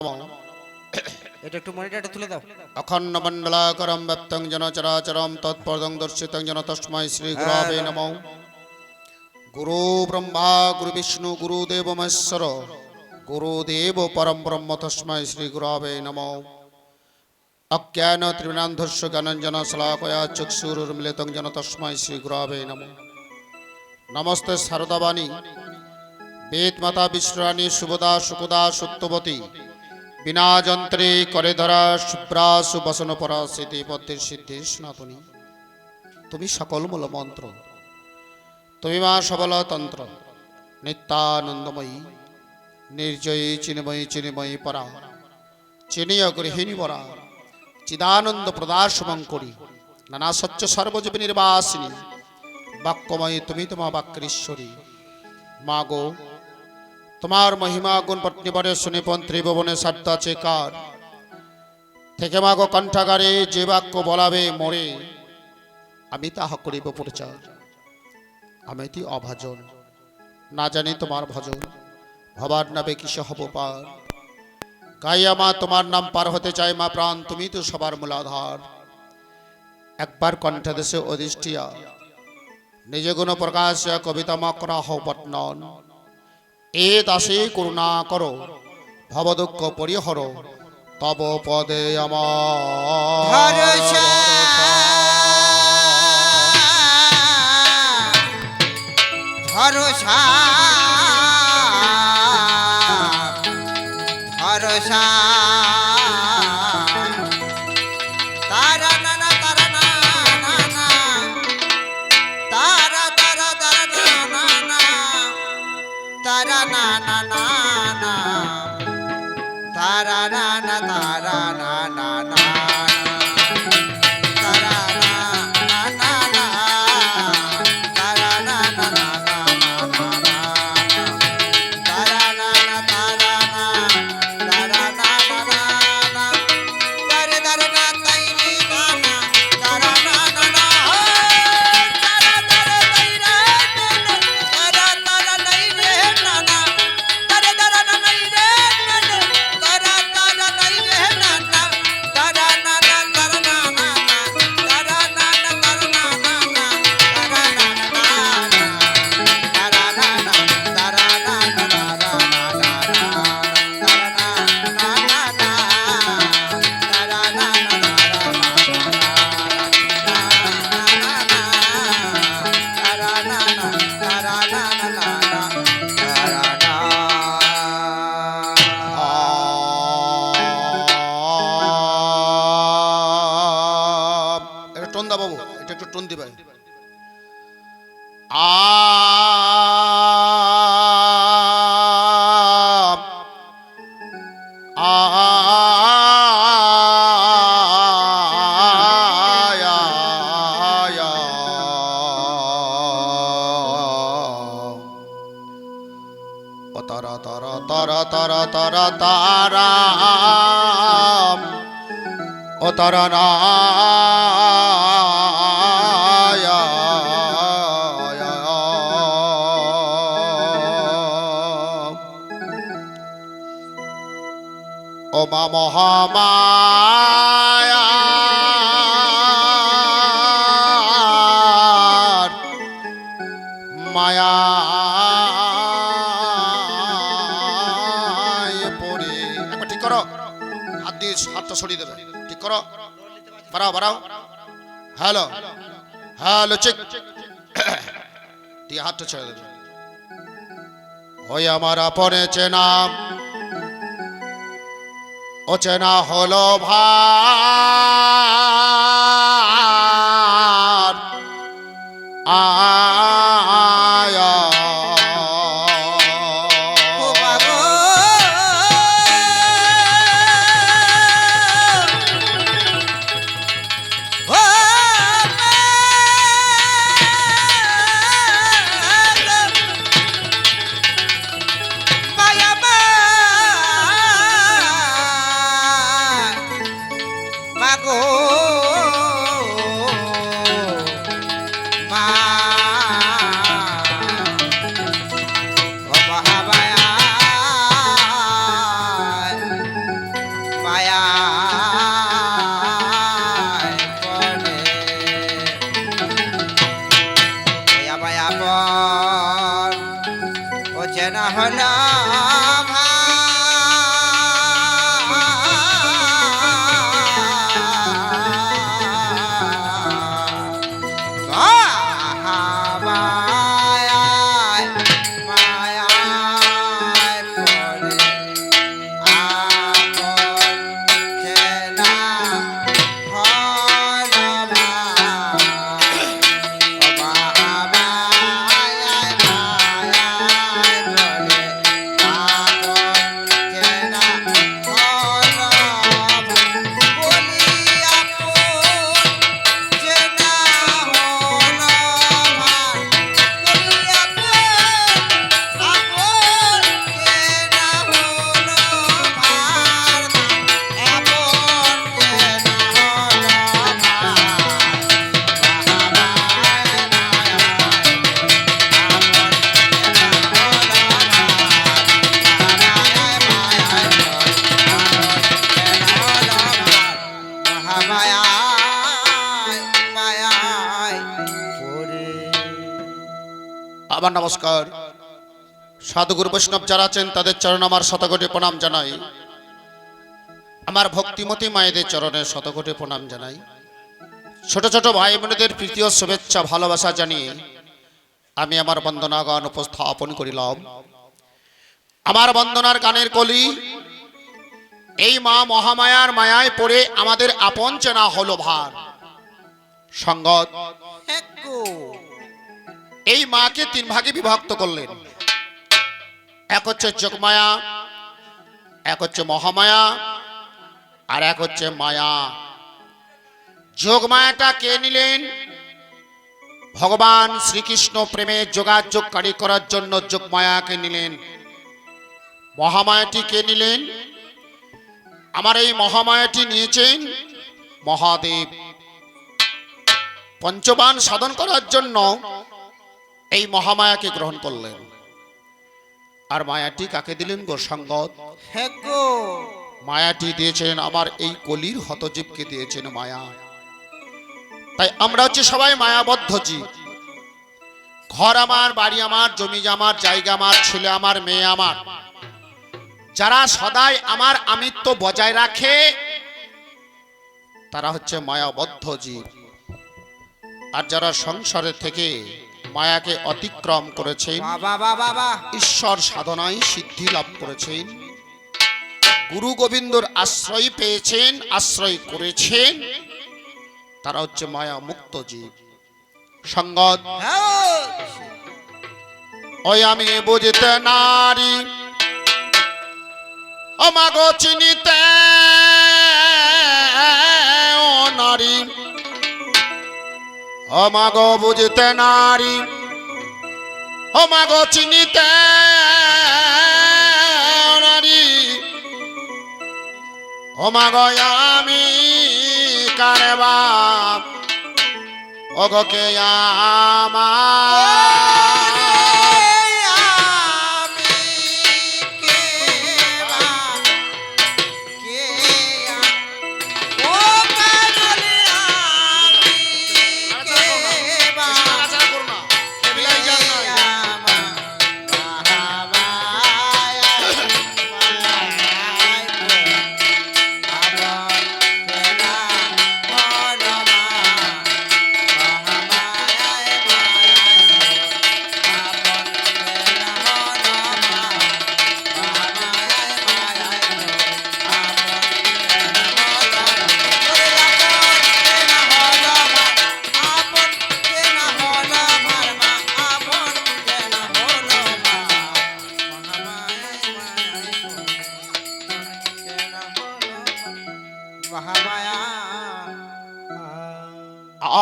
এটা একটু মনিটরটা তুলে দাও। अखंड मंडलाकरं व्यक्तं जन चराचरं तत्पदं दर्शितं जन तस्मै श्री गुरवे नमो। गुरु ब्रह्मा गुरु विष्णु गुरुदेव महेश्वर गुरुदेव परम ब्रह्म तस्मै श्री गुरवे नमो। अज्ञान त्रिविनान्धस्य ज्ञानञ्जन शलाकया चक्षुरुन्मिलितं जन तस्मै श्री गुरवे नमो। नमस्ते शारदावाणी वेद माता विश्राणी शुभदा सुखदा सत्यवती बिना যন্ত্রে করে ধরা শুভ্রাসু বসন পরা সিদ্ধি পদ্মের সিদ্ধি সনাতনী তুমি সকল মূল মন্ত্র তুমি মা সবল তন্ত্র নিত্যানন্দময়ী নির্জয়ী চিন্ময়ী চিন্ময়ী পরা চিনিয় গৃহিণী পরা চিদানন্দ প্রদাস মঙ্করী নানা সচ্চ সর্বজীব নির্বাসিনী বাক্যময়ী তুমি তোমা বাক্যেশ্বরী মা গো তোমার মহিমা গুণ পত্নীবরে শুনিপন ত্রিভুবনে সাধ্য আছে কার থেকে মাগো কণ্ঠাগারে যে বাক্য বলাবে মোরে আমি তাহা করিব প্রচার। আমি তি অভাজন না জানি তোমার ভজন ভবার নামে কিসে হব পার গাইয়া মা তোমার নাম পার হতে চাই মা প্রাণ তুমি তো সবার মূলাধার। একবার কণ্ঠদেশে অধিষ্ঠিয়া নিজ গুণ প্রকাশ কবিতা মকরা হও বর্ণন এ দাসে করুণা করো ভব দুঃখ পরিহর তব পদে আমার ভরসা ভরসা তারা না না তারা না না না তারা তারা তারা না না তারা না না না না তারা না না তারা না না না বাবু এটা একটু টোন দিবে তারা তারা তারা তারা তারা তারা ও তারা না ও মা মহামায়া মায়া পড়ে একবার ঠিক করো হাত দিয়ে হাতটা সরিয়ে দেবে ঠিক করো বাড়াও বাড়াও হ্যালো হ্যালো চেক দিয়ে হাতটা ছেড়ে দেবে ওই আমার আপনে চেনা অচেনা হলো ভার আয়া মা মায়া পড়ে মায়া পর ও চেনা হলো আমার নমস্কার। সাধুগুরু বৈষ্ণব যারা আছেন তাদের চরণ আমার শতকোটি প্রণাম জানাই। আমার ভক্তিমতী মায়েদের চরণে শতকোটি প্রণাম জানাই। ছোট ছোট ভাই বোনেদের প্রীতি ও শুভেচ্ছা ভালোবাসা জানিয়ে আমি আমার বন্দনা গান উপস্থাপন করিলাম। আমার বন্দনার গানের কলি এই মা মহামায়ার মায়ায় পড়ে আমাদের আপন চেনা হলো ভার। সঙ্গত এই মাকে তিন ভাগে বিভক্ত করলেন। এক হচ্ছে যোগমায়া, এক হচ্ছে মহামায়া, আর এক হচ্ছে মায়া। যোগমায়াটা কে নিলেন? ভগবান শ্রীকৃষ্ণ প্রেমে যোগাযোগকারী করার জন্য যোগমায়াকে নিলেন। মহামায়াটি কে নিলেন? আমার এই মহামায়াটি নিয়েছেন মহাদেব। পঞ্চবান সাধন করার জন্য এই মহামায়াকে গ্রহণ করলেন। আর মায়াটি কাকে দিলেন গো সঙ্গত? মায়াটি দিয়েছেন আমার এই কলির হতজীবকে দিয়েছেন মায়া। তাই আমরা হচ্ছে সবাই মায়াবদ্ধ জীব। ঘর আমার, বাড়ি আমার, জমি আমার, জায়গা আমার, ছেলে আমার, মেয়ে আমার, যারা সদাই আমার আমিত্ব বজায় রাখে তারা হচ্ছে মায়াবদ্ধ জীব। আর যারা সংসারে থেকে মায়াকে অতিক্রম করেছেন, ঈশ্বর সাধনায় সিদ্ধি লাভ করেছেন, গুরু গোবিন্দর আশ্রয় পেয়েছেন, আশ্রয় করেছেন, তারা হচ্ছে মায়া মুক্ত জীব। সঙ্গত ওই আমি বুঝতে নারী ও মাগো চিনিতে ও নারী, ও মাগো বুঝতে নারী, ও মাগো চিনিতে নারী, ও মাগো আমি কারবা ও গো কে আমার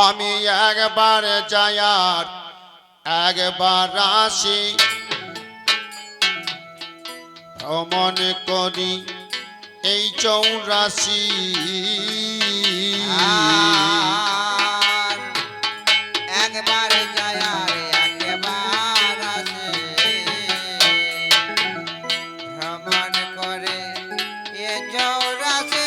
আমি একবার যায়ার একবার আসি, ভ্রমণ করি এই 84। একবার যায়ার একবার আসে, ভ্রমণ করে এ 84।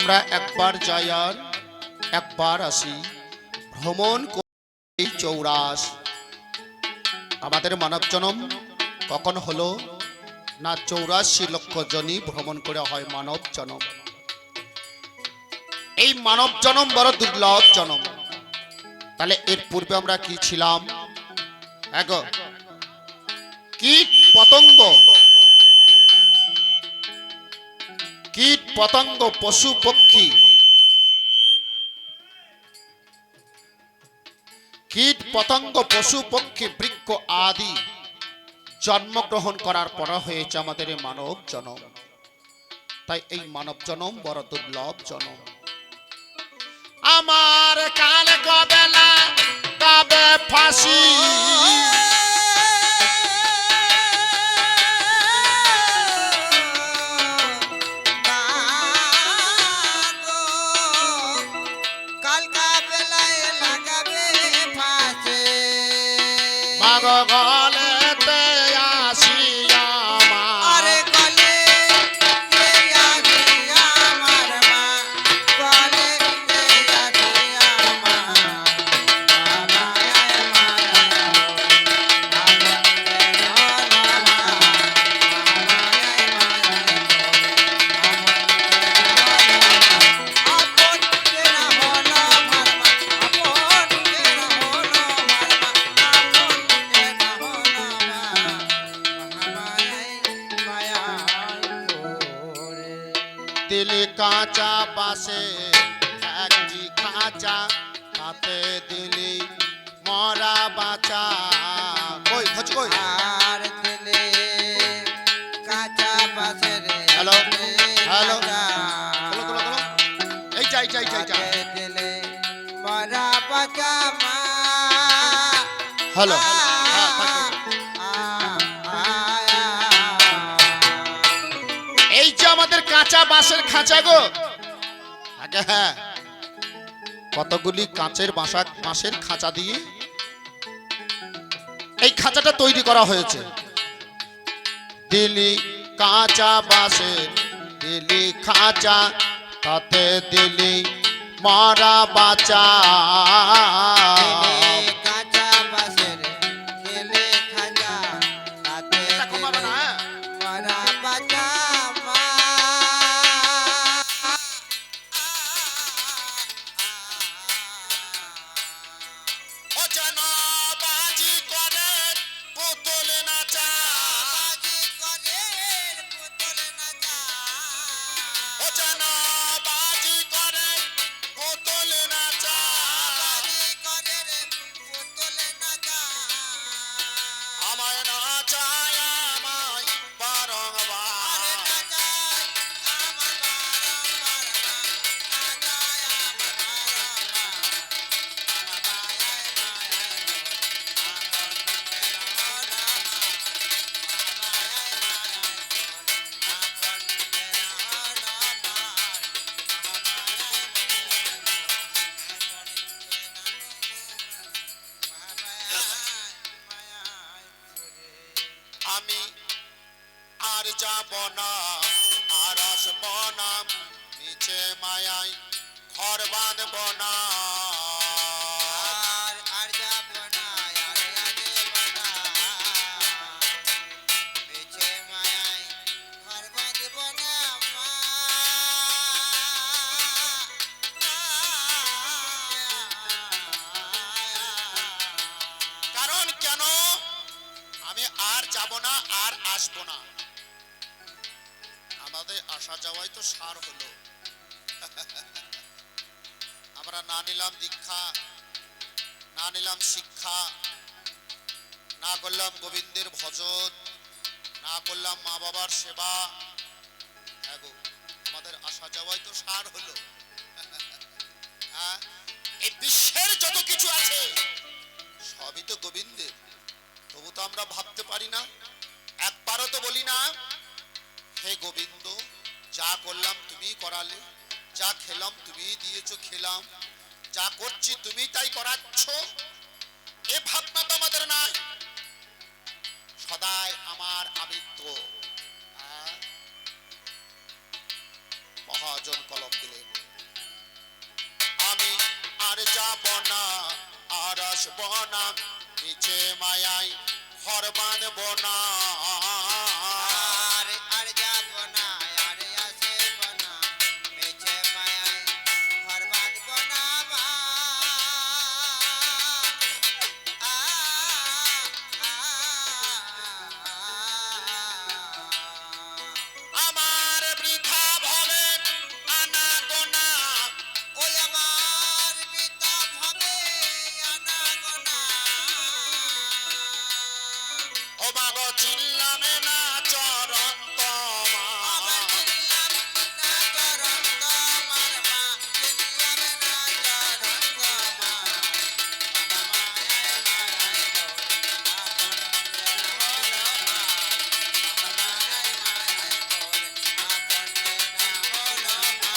আমরা একবার যাই আর একবার আসি, ভ্রমণ করি এই চৌরাস। আমাদের মানব জনম কখন হলো না? 84 লক্ষ জনই ভ্রমণ করে হয় মানব জনম। এই মানব জনম বড় দুর্লভ জনম। তাহলে এর পূর্বে আমরা কি ছিলাম? এগো কীট পতঙ্গ, কীট পতঙ্গ, পশু পক্ষী, কীট পতঙ্গ, পশু পক্ষী, বৃক্ষ আদি জন্মগ্রহণ করার পর হয়েছে আমাদের এই মানব জনম। তাই এই মানব জনম বড় দুর্লভ জনম। আমার কাল কবেলা তবে ফাঁসি, কালকা বেলায় লাগাবে ফাঁসে। মাগ গলেতে আসি আমার, আরে গলে তে আসি আমার মা, গলে তে আসি আমার মায়ায় আপন কেনা হলো মারমা, আপন কেনা হলো মারমা, আপন কেনা হলো মায়ায় দিলি কাঁচা বাসে একটি খাঁচা, তাতে দিলি মরা বাঁচা। কই খোঁজ কই? আর দিলে কাঁচা বাসের হ্যালো, হ্যালো, খোলো, খোলো, খোলো। এই চাই চাই চাই চাই। দিলে মরা বাঁচা মা। হ্যালো, হ্যাঁ, থাকবে। এই যে আমাদের কাঁচা বাঁশের খাঁচা গো, আগে হ্যাঁ কতগুলি কাঁচের বাঁশের খাঁচা দিয়ে এই খাঁচাটা তৈরি করা হয়েছে। দিলি কাঁচা বাঁশের, দিলি খাঁচা, তাতে দিলি মারা বাঁচা। কাঁচা বাসের দিলে খাজা, তাতে এটা ঘুমাবে না, হ্যাঁ? মরা বাঁচা মা। ও যেন বাজি করে পুতুল নাচা, বাজি করে পুতুল নাচা, ও যেন বাজি করে পুতুল নাচা। বাজি করে রে পুতুল নাচা। আমায় নাচায় আমায় আরে বারংবার, নাচায় আমার বারংবার মা, নাচায় আমার বারংবার। আমি আর যাব না, আর আসব না, নিচে মায়াই ঘর বাঁধব না। আর যাব না, আর যাব না, মিছে মায়ায় ঘর বাঁধব না মা। কারণ কেন? আমি আর যাব না, আর আসব না। আমাদের আসা যাওয়াই তো সার হলো। আমরা না নিলাম দীক্ষা, না নিলাম শিক্ষা, না করলাম গোবিন্দের ভজন, না করলাম মা বাবার সেবা। হ্যাঁ গো, আমাদের আসা যাওয়াই তো সার হলো। হ্যাঁ, এই বিশ্বের যত কিছু আছে সবই তো গোবিন্দের। তবু তো আমরা ভাবতে পারি না, একবারও তো বলি না হে গোবিন্দ, যা করলাম তুমি করালে, যা খেলাম তুমি দিয়েছো খেলাম, যা করছি তুমি তাই করাচ্ছ। এ ভাবনা তো আমাদের নাই। সদাই আমার আমিত্ব। মহাজন কলম দিলেন। আর যাব না আর আসব না নিচে মায়াই ঘর বাঁধব না আর যাব না আর আসব না মিছে মায়ায় ঘর বাঁধব না মা আ, আ, আমার বৃথা ভবে আনা গোনা ওই আমার পিতা ভাবে আনাগোনা ও মাগো চিনলামে না চরণ আমার তোমার চিনলাম না চরণ তোমার মা চিনলাম না চরণ তোমার মায়ায় মায়ায় পড়ে আপন হলো মা মায়ায় মায়ায় পড়ে আপন হলো মা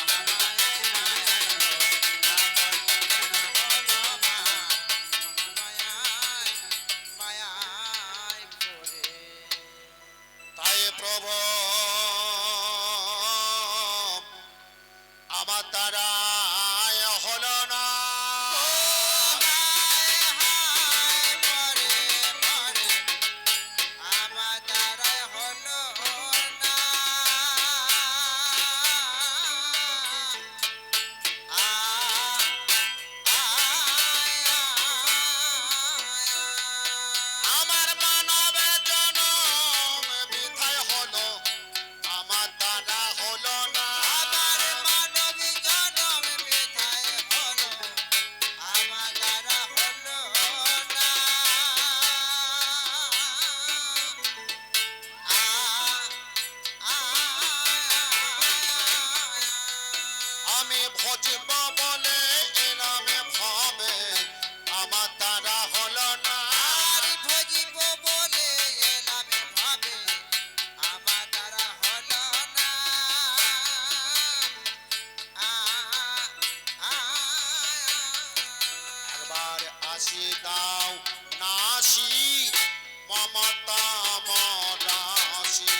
মায়ায় মায়ায় পড়ে আপন হলো মা মায়ায় মায়ায় পড়ে তাই প্রভু আমার দ্বারায় হলো না হায় হায় পরে পরে আমার দ্বারাই হলো না আমার মানবে জনম বৃথায় হলো আমার দ্বারা হলো না আমার মানবী জনম বৃথায় হলো আমার দ্বারা হলো না আমি ভজব বলে এনামে ভাবে আমার দ্বারা হলো না আর ভজিব বলে এলাম ভাবে আমার দ্বারা হলো না একবার আসি দাও নাসি মমতা মরাসি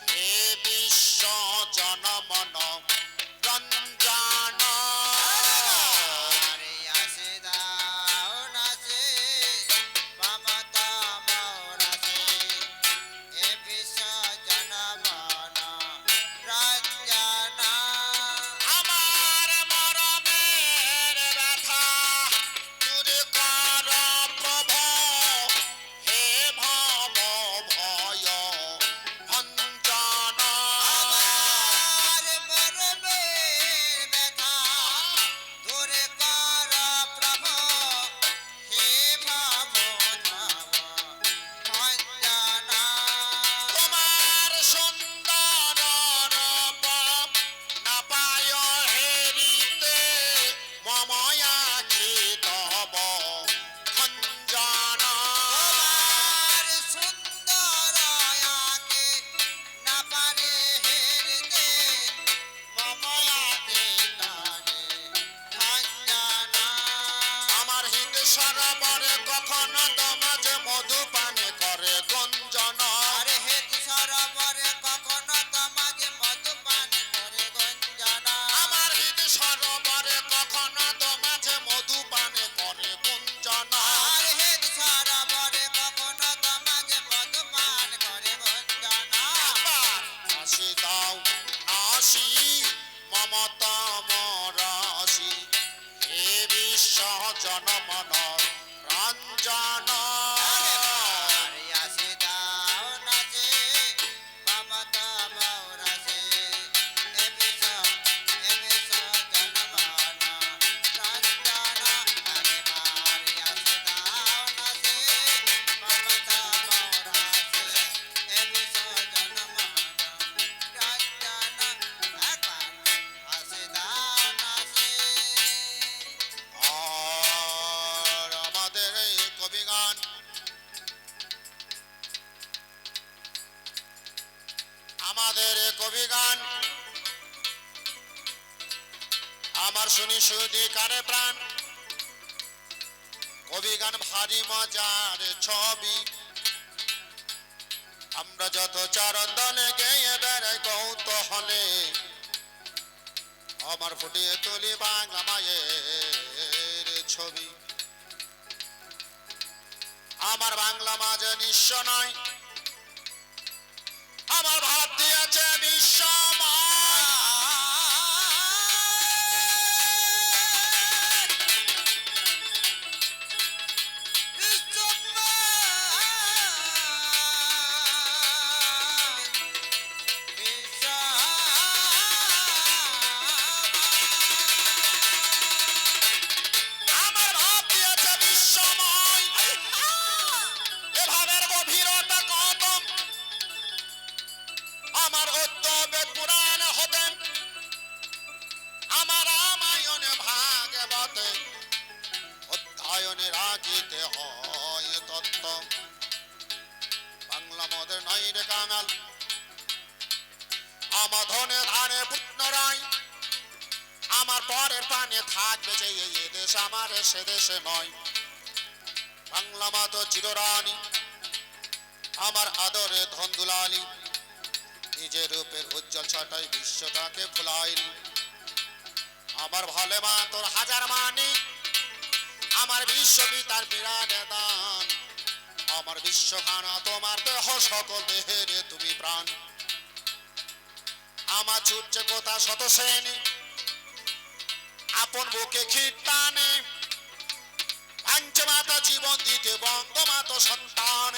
হে বিশ্ব জনমন রঞ্জন আরে আসে দাও নাচে মমতা মৌরাসে এ বিশ্ব জনমন রঞ্জনা আমার মরমের ব্যথা দূর কর প্রভু হে ভব ভয় ভঞ্জন আমার মরমের ব্যথা দূর কর প্রভু হে ভবধাম ভঞ্জনা তোমার সুন্দর রূপ না পায় হেরিতে মময়া তব খঞ্জন তোমার সুন্দর আকে না পারে হেরতে মময়াতে টানে ভঞ্জনা আমার হিত সরোবরে কখনো তোমাজে মধু পানে করে গঞ্জন আরে হেতু সরোবরে কখনো তোমাকে মধুপান করে গঞ্জনা আমার হিত সরোবরে কখনো তোমাজে মধু পানে করে গুঞ্জন আর হেতু সরোবরে কখনো তোমাকে মধুপান করে গঞ্জনা একবার হাসি দাও নাসি মমতা মরাসি হে বিশ্ব জনমন রঞ্জন আরে আসে দাও নাচে মমতা মৌরাসে এ বিশ্ব জনমানা রঞ্জনা আরে মারে আসে দাও নাচে মমতা মৌরাসে এ বিশ্ব জনমানা রঞ্জনা একবার আসে দাও নাচে আর আমাদের এই কবিগান আমাদের এই কবিগান আমার শুনি শুধু কারে প্রাণ কবিগান ভারী মজার ছবি আমরা যত চরণ দলে গেয়ে বেড়াই কৌতূহলে আমার ফুটিয়ে তুলি বাংলা মায়ের ছবি। আমার বাংলা মাঝে নিঃস্ব নয়, আমার ভাব দিয়েছে বিশ্বময়। আমার ভাব দিয়েছে বিশ্বময়। এ ভাবের গভীরতা কত, আমার অদ্যবেদ পুরাণ হতে, আমার রামায়ণে ভাগবতে অধ্যয়নে রাখিতে হয় তত্ত্ব। বাংলা মদের নয় রে কাঙাল, আমার ধনে ধারে পুত্র রায়। আমার পরের পানে থাকবে যে এই দেশ আমার, সে দেশে নয়। বাংলা মা তো চিররানী, আমার আদরে ধন্দুলালি। নিজের রূপের উজ্জ্বল ছটাই বিশ্বটাকে ভুলাইল। আমার ভালে মা তোর হাজার মানি, আমার বিশ্বপিতার বিরাট দান। আমার বিশ্বখানা তোমার দেহ, সকল দেহের তুমি প্রাণ। আমার ছুটছে কোথা শত শ্রেণী, আপন বুকে খিটানে। পাঞ্চমাতা জীবন দিতে বঙ্গমাতা সন্তান।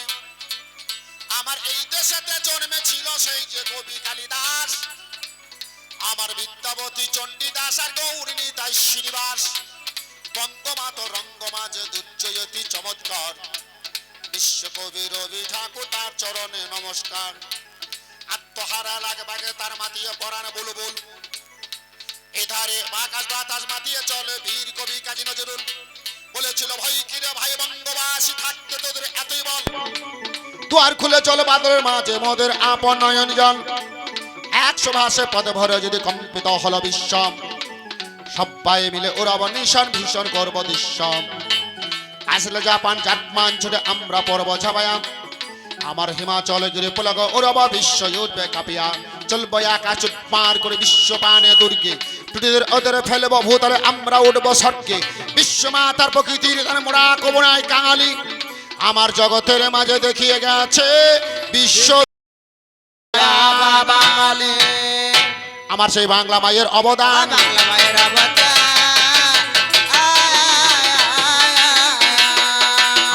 আমার এই দেশেতে জন্মেছিল সেই যে কবি কালিদাস। আমার বিদ্যাবতী চণ্ডীদাস আর গৌরিণী তাই শ্রীনিবাস। বঙ্গমাতা রঙ্গমাঝে দুর্জয়তী চমৎকার। বিশ্বকবি রবি ঠাকুর তার চরণে নমস্কার। আত্মহারা লাগবাগে তার মাতিয়ে পরাণ বুলবুল। এধারে আকাশ বাতাস মাতিয়ে চলে বীর কবি কাজী নজরুল। বলেছিল ভয় কিরে ভাই বঙ্গবাসী, থাকতে তোদের এতই বল। দুয়ার খুলে চলে বাদলের মাঝে মোদের আপন নয়ন জল। 100 ভাষে পদে ভরে যদি কম্পিত হলো বিশ্ব। সবাই মিলে ওরাব নিশান ভীষণ করব দৃশ্য। আসলে জাপান জাটমান ছুটে আমরা পর্ব ছাপায়া। আমার হিমাচলে গিরে পলক ওরাব বিশ্ব উঠবে কাঁপিয়া। চলবো আকাশ পার করে বিশ্ব পানে দুর্গে। টুটিদের ওদের ফেলব ভূতলে আমরা উঠবো স্বর্গে। বিশ্ব মাতার প্রকৃতির মোড়া কবনায় কাঙালি। আমার জগতের মাঝে দেখিয়ে গেছে বিশ্ব বাঙালি। আমার সেই বাংলা মায়ের অবদান, বাংলা মায়ের অবদান।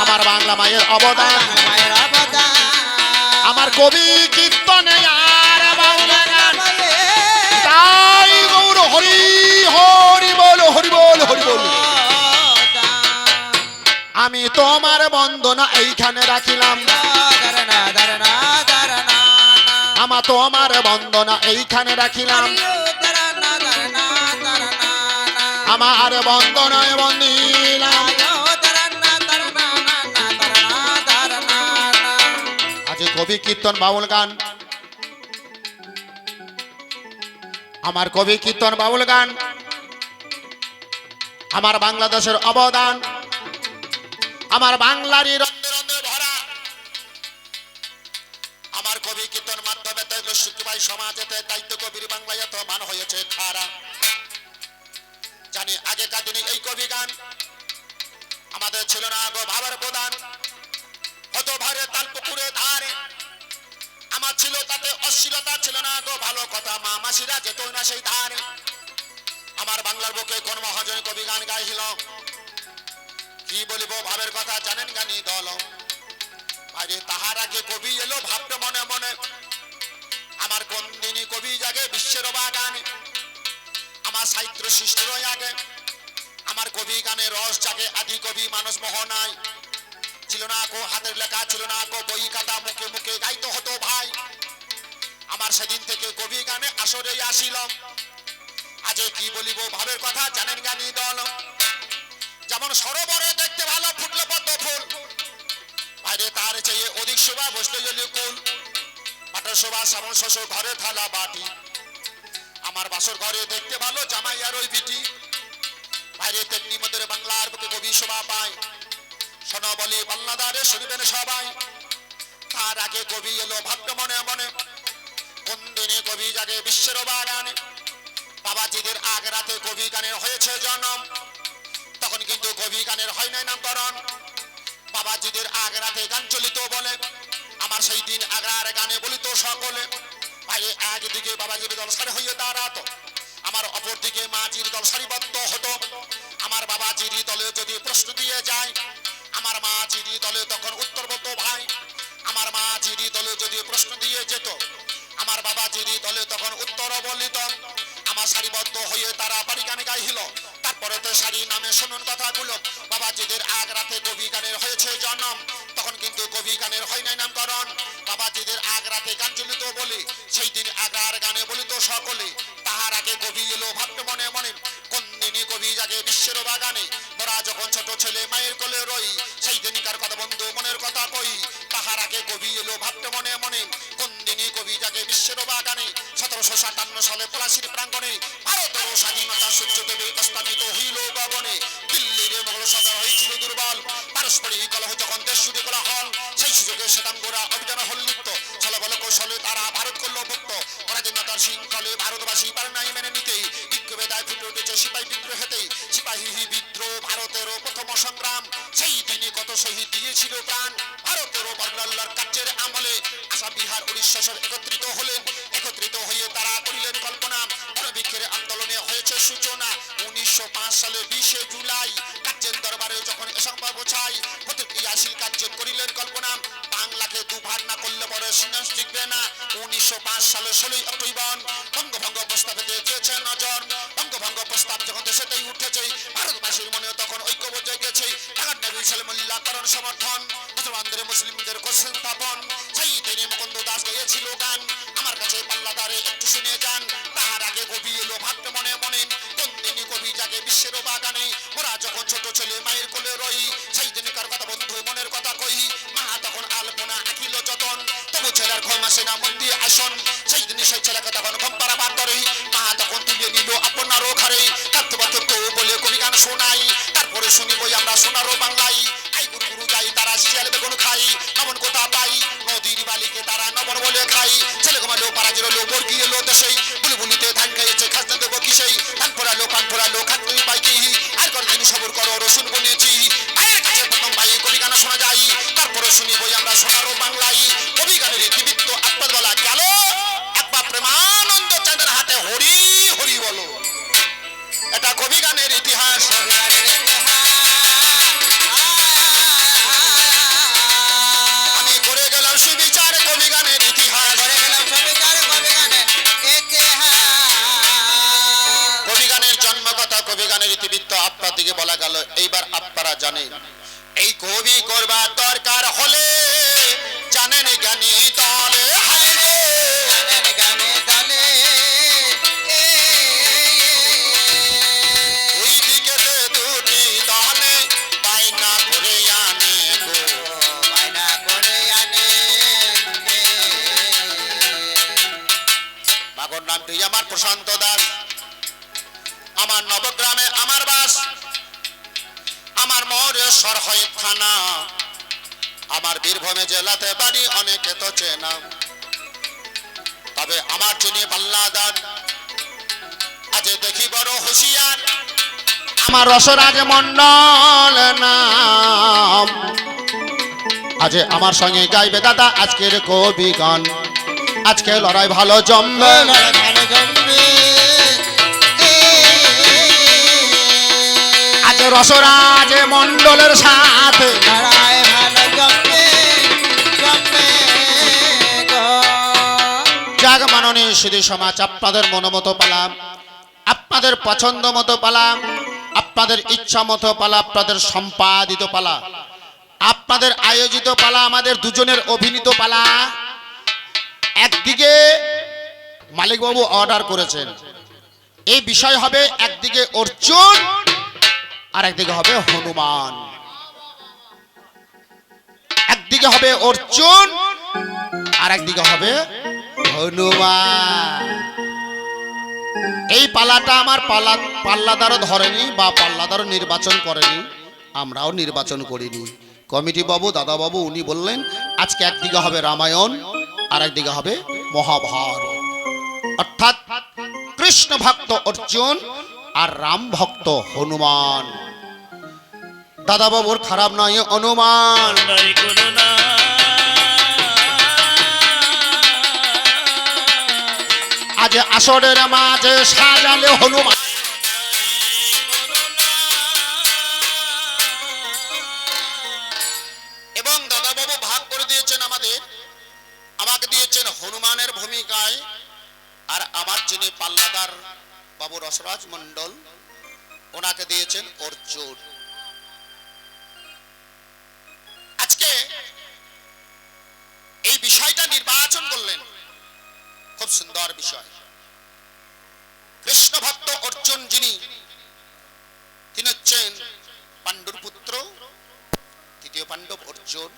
আমার বাংলা মায়ের অবদান। বাংলা মায়ের অবদান। আমার কবি কীর্তনে আর বাউলা গান। তাই গৌর হরি হরি বল, হরি বল, হরি বল। আমি তোমার বন্দনা এইখানে রাখিলাম। আমার তোমার বন্দনা এইখানে রাখিলাম। আমার বন্দনায় বন্দিলাম। আজ কবি কীর্তন বাউল গান, আমার কবি কীর্তন বাউল গান, আমার বাংলাদেশের অবদান। আমার বাংলারই রন্ধে রন্ধে ভরা। আমার কবি কীর্তন মাধ্যমে শিক্ষাই সমাজেতে দায়িত্ব কবির বাংলায় এত মান হয়েছে খারা। জানি আগেকার দিনে এই কবি গান আমাদের ছিল না গো ভাবের প্রদান। হতো ভারে তাল পুকুরে ধারে, আমার ছিল তাতে অশ্লীলতা ছিল না গো ভালো কথা। মা মাসিরা যেত না সেই ধারে। আমার বাংলার বুকে কোন মহাজন কবি গান গাইছিল। কি বলিব ভাবের কথা জানেন গানি দল। আরে তাহার আগে কবি এলো ভাবতে মনে মনে। আমার কোন দিনই কবি জাগে বিশ্বের বাগানে। আমার সাহিত্য সৃষ্টির আগে আমার কবি গানে রস জাগে। আদি কবি মানস মোহনায় ছিল না কো হাতের লেখা, ছিল না কো বই কাটা, মুখে মুখে গাইতে হতো ভাই। আমার সেদিন থেকে কবি গানে আসরে আসিল। আজ কি বলিব ভাবের কথা জানেন গানি দল। যেমন সরোবরে দেখতে ভালো ফুটলে পদ্ম ফুল, বাইরে তার চেয়ে অধিক শোভা বসলে জলি কুল। বাটার শোভা শ্যামল শ্বশুর ঘরে থালা বাটি। আমার বাসর ঘরে দেখতে ভালো জামাই আর ওই বিটি। বাইরে তেমনি মধ্যে বাংলার বুকে কবি শোভা পায়। শোনো বলি পাল্লাদারে শুনবেন সবাই। তার আগে কবি এলো ভাবতে মনে মনে। কোন দিনে কবি জাগে বিশ্বের বাগানে। বাবাজিদের আগ রাতে কবি গানের হয়েছে জন্ম, তখন কিন্তু কবি গানের হয় নাই নামকরণ। বাবাজিদের আগ রাতে গান চলিত বলে, আমার সেই দিন আগ্রার গানে বলিত সকলে। ভাই একদিকে বাবাজির দল সারি হয়ে দাঁড়াতো, আমার অপর দিকে মাঝির দল সারিবদ্ধ হতো। আমার বাবাজির দলে যদি প্রশ্ন দিয়ে যায়, আমার মাঝির দলে তখন উত্তর বলতো ভাই। আমার মাঝির দলে যদি প্রশ্ন দিয়ে যেত, আমার বাবাজির দলে তখন উত্তর বলিত। আমার সারিবদ্ধ হয়ে তারা বাড়ি গানে গাইছিল। তারপরে তো সারি নামে শুনুন কথাগুলো, বাবাজিদের আগ রাতে কবি গানের হয়েছে জন্ম, তখন কিন্তু কবি গানের হয় নাই নামকরণ। বাবাজিদের আগ রাতে গান চলিত বলে, সেই দিন আগ্রার গানে বলিত সকলে। তাহার আগে কবি এলো ভাবতে মনে মনে, কোন দিনই কবি জাগে বিশ্বের বাগানে। মোরা যখন ছোট ছেলে মায়ের কোলে রই, সেই দিনকার কথা বন্ধু মনের কথা কই। তাহার আগে কবি এলো ভাবতে মনে মনে, কোন দিনই কবি জাগে বিশ্বের বাগানে। 1757 সালে পলাশির প্রাঙ্গণে ভারতের স্বাধীনতা সূর্য দেবে অস্তামিত হইল গগনে। দিল্লির মোগল সরকার হয়েছিল দুর্বল, পারস্পরিক কলহ যখন দেশ জুড়ে করা হল, সেই সুযোগে শ্বেতাঙ্গরা অভিযান হল লিপ্ত। ছলবল কৌশলে তারা ভারত করল মুক্ত। পরাধীনতার শৃঙ্খলে ভারতবাসী পারে নাই মেনে নিতে, বিক্ষোভে দায় ফুটে উঠেছে সিপাহী বিদ্রোহেতে। সিপাহী বিদ্রোহ ভারতেরও প্রথম সংগ্রাম, সেই দিনে কত শহীদ দিয়েছিল প্রাণ। ভারতেরও বাংলার কার্যের আমলে আসাম বিহার উড়িষ্যা সব একত্রিত হলেন। একত্রিত হয়ে তারা করিলেন কল্পনা, বনবৃক্ষের আন্দোলনে হয়েছে সূচনা। 1905 সালে 20 জুলাই কার্যের দরবারে যখন এ সংবাদ পৌঁছায়, প্রতিক্রিয়াশীল কার্যের করিলেন কল্পনা। বাংলাকে দুভাগ না করলে বড় সিংহাসন টিকবে না। 1905 সালে 16 অক্টোবর বঙ্গভঙ্গ প্রস্তাবেতে দিয়েছে নজর। বঙ্গভঙ্গ প্রস্তাব যখন দেশেতেই উঠেছে, ভারতবাসীর মনে তখন ঐক্যবোধ জেগেছে। ঢাকার নবী সালেমুল্লাহ করণ সমর্থন, মুসলমানদের মুসলিমদের কোশ্চেন স্থাপন। সেই দিনে মুকুন্দ দাস গেয়েছিল গান, আমার কাছে পাল্লাদারে একটু শুনে যান। তাহার আগে কবি এলো ভাবতে মনে মনে, কোন দিনই কবি জাগে বিশ্বের বাগানে। ওরা যখন ছোট ছেলে মায়ের কোলে রই, সেই দিনকার কথা বন্ধু মনের কথা কই। মা তখন আলপনা আঁকিল যতন, তবু ছেলের ঘুম আসে না মন দিয়ে আসন। সেই দিনে সেই ছেলেকে তখন ঘুম পাড়াবার করে, মা তখন তুলে নিল আপনারও ঘরে। কাঁদতে পারতো বলে কবি গান শোনাই, তারপরে শুনি বই আমরা সোনারও বাংলায়। আই গুরু গুরু যাই তারা শিয়াল বেগুন খাই, নবন কোথা পাই নদীর বালিকে তারা নবন বলে খাই। ছেলে ঘুমালো পাড়া জিরলো বর্গি এলো দেশে, বুলবুলিতে ধান খাইয়েছে খাজনা দেবো কিসেই। ধান ফোরালো পান ফোরালো খাজনি পাই কি, আর করে দিন সবর করো রসুন বনিয়েছি। ভাইয়ের কাছে প্রথম ভাই কবি গান শোনা যায়, তারপরে শুনি বই আমরা সোনারও বাংলায়। কবি গানের ইতিবৃত্ত আপনার বলা গেল, একবার প্রেমানন্দ চাঁদের হাতে হরি হরি বলো। এটা কবি গানের ইতিহাস। আমি করে গেলাম সুবিচার কবি গানের ইতিহাস। কবি গানের জন্মকথা, কবি গানের ইতিবৃত্ত আপনার দিকে বলা গেল। এইবার আপনারা জানেন, এই কবি করবার দরকার হলে জানেন জ্ঞানী দলে দুই দিকেতে দুটি দলে বাইনা করে আনে গো, বাইনা করে আনে। মাগর নামটি আমার প্রশান্ত দাস, আমার নবগ্রামে আমার বাস, আমার মরেশ্বর হয় থানা, আমার বীরভূমে জেলাতে বাড়ি অনেকে তো চেনা। তবে আমার চিনি পাল্লাদার, আজ দেখি বড় হুঁশিয়ার, আমার রসরাজ মন্ডল নাম। আজ আমার সঙ্গে গাইবে দাদা আজকের কবি গান। আজকে লড়াই ভালো জমবে, আজ রসরাজ মন্ডলের সাথে জাগ মাননীয় সুধী সমাজ, আপনাদের মনোমতো পালা, আপনাদের পছন্দ মতো পালা, আপনাদের ইচ্ছা মতো পালা, আপনাদের সম্পাদিত পালা, আপনাদের আয়োজিত পালা, আমাদের দুজনের অভিনীত পালা। একদিকে মালিকবাবু অর্ডার করেছেন, এই বিষয় হবে একদিকে অর্জুন আর একদিকে হবে হনুমান। একদিকে হবে অর্জুন আর একদিকে হবে হনুমান। এই পালাটা আমার পাল্লাদারও ধরেনি বা পাল্লাদারও নির্বাচন করেনি, আমরাও নির্বাচন করিনি। কমিটি বাবু দাদা বাবু উনি বললেন আজকে একদিকে হবে রামায়ণ আর একদিকে হবে মহাভারত, অর্থাৎ কৃষ্ণ ভক্ত অর্জুন আর রাম ভক্ত হনুমান। দাদা বাবুর খারাপ নয় অনুমান। নাই কোনো না আজ আসরের মাঝে সাজালে হনুমান। এবং দাদা বাবু ভাগ করে দিয়েছেন আমাকে দিয়েছেন হনুমানের ভূমিকায়, আর আমার যিনি পাল্লাদার বাবু রসরাজ মন্ডল ওনাকে দিয়েছেন অর্জুন। আজকে এই বিষয়টা নির্বাচন করলেন, খুব সুন্দর বিষয়। কৃষ্ণ ভক্ত অর্জুন যিনি, তিনি হচ্ছেন পাণ্ডুর পুত্র, তৃতীয় পাণ্ডব অর্জুন,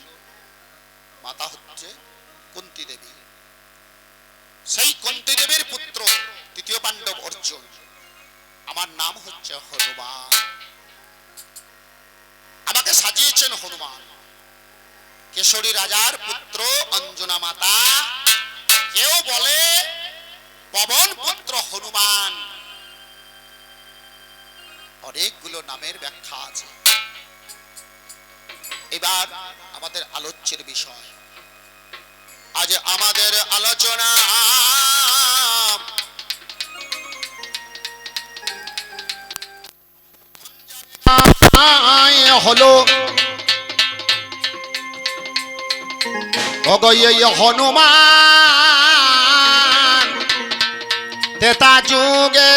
মাতা হচ্ছে কুন্তী দেবী। সেই কুন্তী দেবীর পুত্র তৃতীয় পাণ্ডব অর্জুন। আমার নাম হচ্ছে হনুমান। আমাকে সাজিয়েছেন হনুমান। কেশরী রাজার পুত্র অঞ্জনা মাতা, কেউ বলে পবন পুত্র হনুমান। অনেকগুলো নামের ব্যাখ্যা আছে। এবার আমাদের আলোচ্যের বিষয়, আজ আমাদের আলোচনা হলো হনুমান তেতা যুগে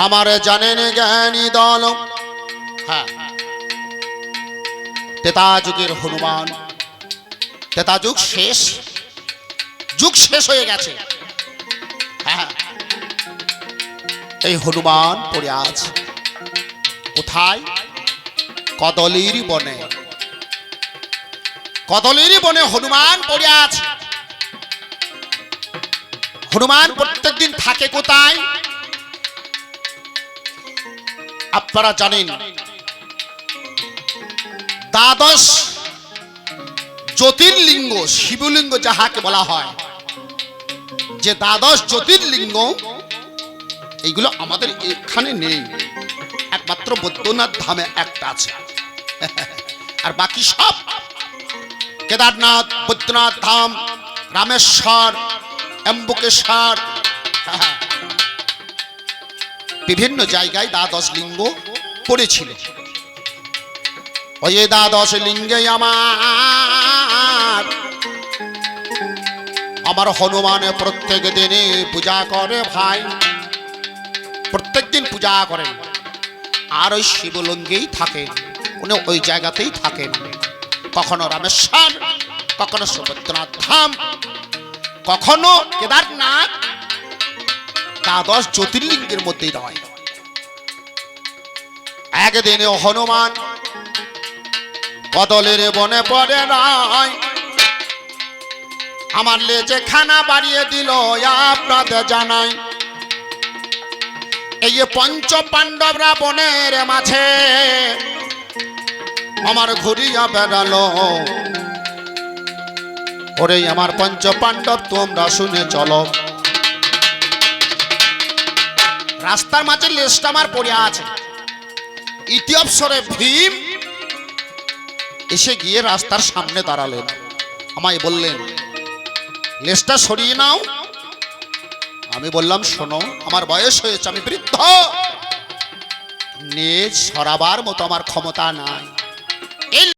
আমার জানেন জ্ঞানী দল। হ্যাঁ, তেতা যুগের হনুমান। তেতা যুগ শেষ, যুগ শেষ হয়ে গেছে। হ্যাঁ, এই হনুমান পড়ে আছে কোথায়? কদলীর বনে। কদলীর বনে হনুমান পড়ে আছে। হনুমান প্রত্যেকদিন থাকে কোথায়? আপনারা জানেন দ্বাদশ জ্যোতির্লিঙ্গ, শিবলিঙ্গ যাহাকে বলা হয়, যে দ্বাদশ জ্যোতির্লিঙ্গ, এইগুলো আমাদের এখানে নেই। একমাত্র বৈদ্যনাথ ধামে একটা আছে, আর বাকি সব কেদারনাথ, বৈদ্যনাথ ধাম, রামেশ্বর, অম্বুকেশ্বর, বিভিন্ন জায়গায় দ্বাদশ লিঙ্গ পড়েছিল। ওই দ্বাদশ লিঙ্গে আমার হনুমানে প্রত্যেক দিনে পূজা করে ভাই, প্রত্যেক দিন পূজা করেন। আর ওই শিবলিঙ্গেই থাকেন, উনি ওই জায়গাতেই থাকেন। কখনো রামেশ্বর, কখনো সুবদ্রনাথ ধাম, কখনো কেদারনাথ, দ্বাদশ জ্যোতির্লিঙ্গের মধ্যেই রয়। একদিনে হনুমান কদলের বনে পড়ে নয়, আমার লেজে খানা বাড়িয়ে দিল আপনাদের জানাই। এই পঞ্চ পাণ্ডবরা বনের মাঝে আমার ঘুরিয়া বেড়ালো। ওরে আমার পঞ্চ পাণ্ডব তোমরা শুনে চলো। রাস্তার মাঝে লেজটা আমার পড়ে আছে। ইতি অবসরে ভীম এসে গিয়ে রাস্তার সামনে দাঁড়ালেন, আমায় বললেন লেজটা সরিয়ে নাও। আমি বললাম শোনো, আমার বয়স হয়েছে, আমি বৃদ্ধ, লেজ সরাবার মতো আমার ক্ষমতা নাই।